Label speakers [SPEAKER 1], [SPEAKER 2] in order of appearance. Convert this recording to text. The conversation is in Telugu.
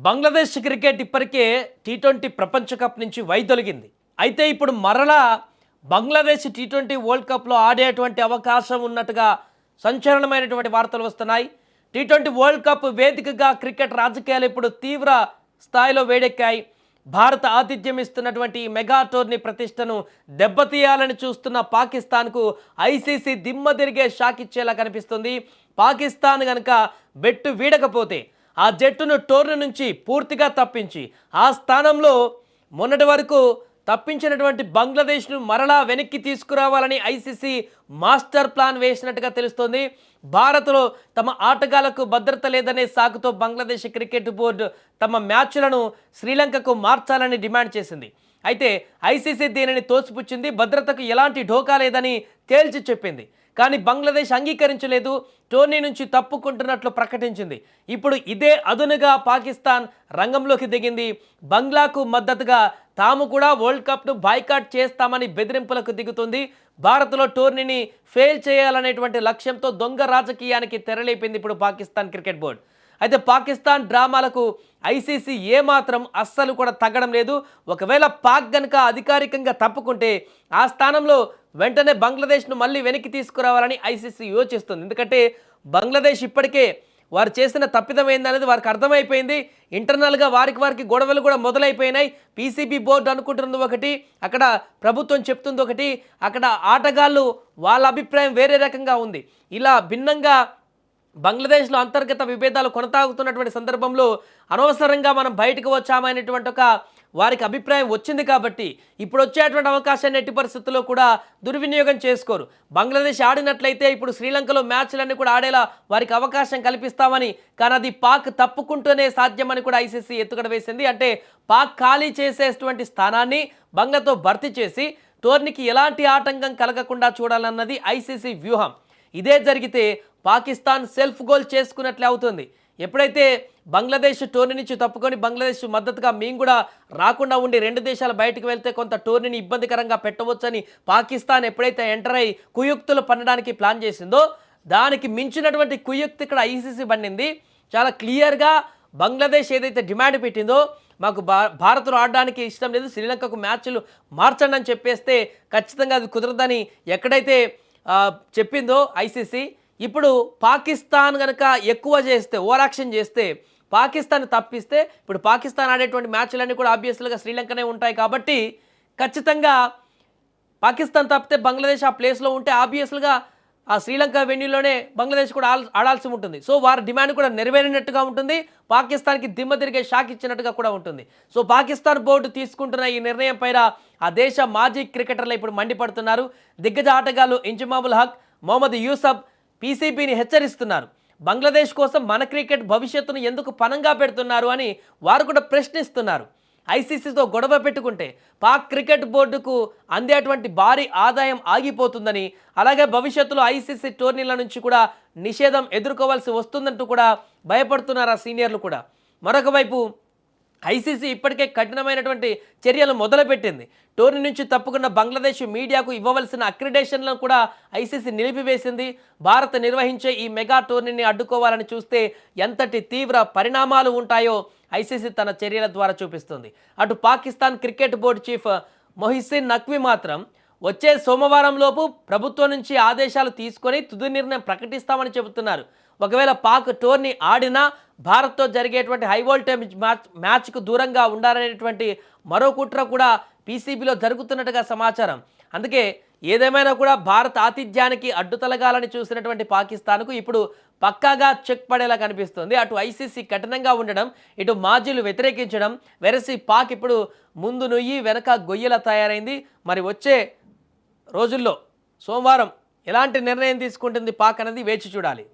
[SPEAKER 1] బంగ్లాదేశ్ క్రికెట్ ఇప్పటికే టీ20 ప్రపంచ కప్ నుంచి వైదొలిగింది. అయితే ఇప్పుడు మరలా బంగ్లాదేశ్ టీ20 వరల్డ్ కప్లో ఆడేటువంటి అవకాశం ఉన్నట్టుగా సంచలనమైనటువంటి వార్తలు వస్తున్నాయి. టీ20 వరల్డ్ కప్ వేదికగా క్రికెట్ రాజకీయాలు ఇప్పుడు తీవ్ర స్థాయిలో వేడెక్కాయి. భారత ఆతిథ్యం ఇస్తున్నటువంటి మెగా టోర్నీ ప్రతిష్టను దెబ్బతీయాలని చూస్తున్న పాకిస్తాన్కు ఐసీసీ దిమ్మ తిరిగే షాక్ ఇచ్చేలా కనిపిస్తుంది. పాకిస్తాన్ కనుక బెట్టు వీడకపోతే ఆ జట్టును టోర్నీ నుంచి పూర్తిగా తప్పించి ఆ స్థానంలో మొన్నటి వరకు తప్పించినటువంటి బంగ్లాదేశ్ను మరలా వెనక్కి తీసుకురావాలని ఐసీసీ మాస్టర్ ప్లాన్ వేసినట్టుగా తెలుస్తోంది. భారత్లో తమ ఆటగాళ్లకు భద్రత లేదనే సాకుతో బంగ్లాదేశ్ క్రికెట్ బోర్డు తమ మ్యాచ్లను శ్రీలంకకు మార్చాలని డిమాండ్ చేసింది. అయితే ఐసీసీ దీనిని తోసిపుచ్చింది. భద్రతకు ఎలాంటి ఢోకా లేదని తేల్చి చెప్పింది. కానీ బంగ్లాదేశ్ అంగీకరించలేదు, టోర్నీ నుంచి తప్పుకుంటున్నట్లు ప్రకటించింది. ఇప్పుడు ఇదే అదునుగా పాకిస్తాన్ రంగంలోకి దిగింది. బంగ్లాకు మద్దతుగా తాము కూడా వరల్డ్ కప్ను బాయ్కాట్ చేస్తామని బెదిరింపులకు దిగుతుంది. భారత్లో టోర్నీని ఫెయిల్ చేయాలనేటువంటి లక్ష్యంతో దొంగ రాజకీయానికి తెరలేపింది ఇప్పుడు పాకిస్తాన్ క్రికెట్ బోర్డు. అయితే పాకిస్తాన్ డ్రామాలకు ఐసీసీ ఏమాత్రం అస్సలు కూడా తగ్గడం లేదు. ఒకవేళ పాక్ గనుక అధికారికంగా తప్పుకుంటే ఆ స్థానంలో వెంటనే బంగ్లాదేశ్ను మళ్ళీ వెనక్కి తీసుకురావాలని ఐసీసీ యోచిస్తుంది. ఎందుకంటే బంగ్లాదేశ్ ఇప్పటికే వారు చేసిన తప్పిదం ఏందనేది వారికి అర్థమైపోయింది. ఇంటర్నల్గా వారికి గొడవలు కూడా మొదలైపోయినాయి. పీసీబీ బోర్డు అనుకుంటున్నది ఒకటి, అక్కడ ప్రభుత్వం చెప్తుంది ఒకటి, అక్కడ ఆటగాళ్ళు వాళ్ళ అభిప్రాయం వేరే రకంగా ఉంది. ఇలా భిన్నంగా బంగ్లాదేశ్లో అంతర్గత విభేదాలు కొనసాగుతున్నటువంటి సందర్భంలో అనవసరంగా మనం బయటకు వచ్చామనేటువంటి ఒక వారికి అభిప్రాయం వచ్చింది. కాబట్టి ఇప్పుడు వచ్చేటువంటి అవకాశాన్ని ఎట్టి పరిస్థితుల్లో కూడా దుర్వినియోగం చేసుకోరు. బంగ్లాదేశ్ ఆడినట్లయితే ఇప్పుడు శ్రీలంకలో మ్యాచ్లన్నీ కూడా ఆడేలా వారికి అవకాశం కల్పిస్తామని, కానీ అది పాక్ తప్పుకుంటూనే సాధ్యమని కూడా ఐసీసీ ఎత్తుగడ వేసింది. అంటే పాక్ ఖాళీ చేసేటువంటి స్థానాన్ని బంగ్లాతో భర్తీ చేసి టోర్నీకి ఎలాంటి ఆటంకం కలగకుండా చూడాలన్నది ఐసీసీ వ్యూహం. ఇదే జరిగితే పాకిస్తాన్ సెల్ఫ్ గోల్ చేసుకున్నట్లే అవుతుంది. ఎప్పుడైతే బంగ్లాదేశ్ టోర్నీ నుంచి తప్పుకొని బంగ్లాదేశ్ మద్దతుగా మేము కూడా రాకుండా ఉండి రెండు దేశాలు బయటకు వెళ్తే కొంత టోర్నీని ఇబ్బందికరంగా పెట్టవచ్చని పాకిస్తాన్ ఎప్పుడైతే ఎంటర్ అయ్యి కుయుక్తులు పన్నడానికి ప్లాన్ చేసిందో దానికి మించినటువంటి కుయుక్తి ఇక్కడ ఐసీసీ పన్నింది. చాలా క్లియర్గా బంగ్లాదేశ్ ఏదైతే డిమాండ్ పెట్టిందో మాకు భారత్లో ఆడడానికి ఇష్టం లేదు, శ్రీలంకకు మ్యాచ్లు మార్చండి అని చెప్పేస్తే ఖచ్చితంగా అది కుదరదని ఎక్కడైతే చెప్పిందో ఐసీసీ, ఇప్పుడు పాకిస్తాన్ కనుక ఎక్కువ చేస్తే ఓవర్ యాక్షన్ చేస్తే పాకిస్తాన్ తప్పిస్తే ఇప్పుడు పాకిస్తాన్ ఆడేటువంటి మ్యాచ్లన్నీ కూడా ఆబ్వియస్గా శ్రీలంకనే ఉంటాయి. కాబట్టి ఖచ్చితంగా పాకిస్తాన్ తప్పితే బంగ్లాదేశ్ ఆ ప్లేస్లో ఉంటే ఆబ్వియస్గా ఆ శ్రీలంక వెన్యూలోనే బంగ్లాదేశ్ కూడా ఆడాల్సి ఉంటుంది. సో వారి డిమాండ్ కూడా నెరవేరినట్టుగా ఉంటుంది, పాకిస్తాన్కి దిమ్మ తిరిగే షాక్ ఇచ్చినట్టుగా కూడా ఉంటుంది. సో పాకిస్తాన్ బోర్డు తీసుకుంటున్న ఈ నిర్ణయం పైన ఆ దేశ మాజీ క్రికెటర్లు ఇప్పుడు మండిపడుతున్నారు. దిగ్గజ ఆటగాళ్లు ఇంజమాముల్ హక్, మొహమ్మద్ యూసఫ్ పీసీబీని హెచ్చరిస్తున్నారు. బంగ్లాదేశ్ కోసం మన క్రికెట్ భవిష్యత్తును ఎందుకు పణంగా పెడుతున్నారు అని వారు కూడా ప్రశ్నిస్తున్నారు. ఐసీసీతో గొడవ పెట్టుకుంటే పాక్ క్రికెట్ బోర్డుకు అందేటువంటి భారీ ఆదాయం ఆగిపోతుందని, అలాగే భవిష్యత్తులో ఐసీసీ టోర్నీల నుంచి కూడా నిషేధం ఎదుర్కోవాల్సి వస్తుందంటూ కూడా భయపడుతున్నారు ఆ సీనియర్లు కూడా. మరొక వైపు ఐసీసీ ఇప్పటికే కఠినమైనటువంటి చర్యలు మొదలుపెట్టింది. టోర్నీ నుంచి తప్పుకున్న బంగ్లాదేశ్ మీడియాకు ఇవ్వవలసిన అక్రిడేషన్లను కూడా ఐసీసీ నిలిపివేసింది. భారత్ నిర్వహించే ఈ మెగా టోర్నీని అడ్డుకోవాలని చూస్తే ఎంతటి తీవ్ర పరిణామాలు ఉంటాయో ఐసీసీ తన చర్యల ద్వారా చూపిస్తుంది. అటు Pakistan cricket board chief Mohsin Naqvi మాత్రం వచ్చే సోమవారంలోపు ప్రభుత్వం నుంచి ఆదేశాలు తీసుకొని తుది నిర్ణయం ప్రకటిస్తామని చెబుతున్నారు. ఒకవేళ పాక్ టోర్నీ ఆడినా భారత్తో జరిగేటువంటి హై వోల్టేజ్ మ్యాచ్కు దూరంగా ఉండాలనేటువంటి మరో కుట్ర కూడా పీసీబీలో జరుగుతున్నట్టుగా సమాచారం. అందుకే ఏదేమైనా కూడా భారత్ ఆతిథ్యానికి అడ్డుతలగాలని చూసినటువంటి పాకిస్తాన్కు ఇప్పుడు పక్కాగా చెక్ పడేలా కనిపిస్తుంది. అటు ఐసీసీ కఠినంగా ఉండడం, ఇటు మాజీలు వ్యతిరేకించడం, వెరసి పాక్ ఇప్పుడు ముందు నుయ్యి వెనక గొయ్యలా తయారైంది. మరి వచ్చే రోజుల్లో సోమవారం ఎలాంటి నిర్ణయం తీసుకుంటుంది పాక్ అనేది వేచి చూడాలి.